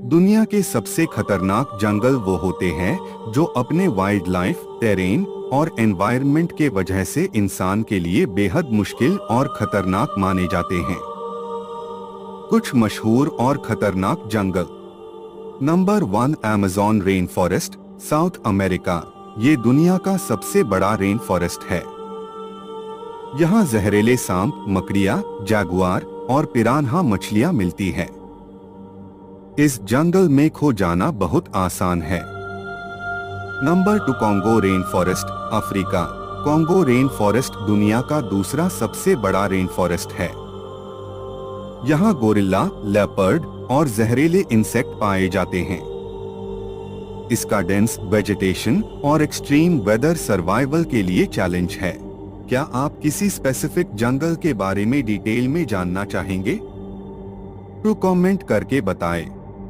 दुनिया के सबसे खतरनाक जंगल वो होते हैं जो अपने वाइल्ड लाइफ, टेरेन और एनवायरनमेंट के वजह से इंसान के लिए बेहद मुश्किल और खतरनाक माने जाते हैं। कुछ मशहूर और खतरनाक जंगल। Number 1, Amazon rain forest, South America. ये दुनिया का सबसे बड़ा रेन फॉरेस्ट है। यहाँ जहरीले सांप, मकड़ियाँ, जैगुआर और पिरान्हा मछलियाँ मिलती हैं। इस जंगल में खो जाना बहुत आसान है। Number 2, Congo rain forest, Africa. Congo rain forest दुनिया का दूसरा सबसे बड़ा रेन फॉरेस्ट है। यहाँ गोरिल्ला, लेपर्ड और जहरीले इंसेक्ट पाए जाते हैं। इसका डेंस वेजिटेशन और एक्सट्रीम वेदर सर्वाइवल के लिए चैलेंज है। क्या आप किसी स्पेसिफिक जंगल के बारे में डिटेल में जानना चाहेंगे? तो कमेंट करके बताएं।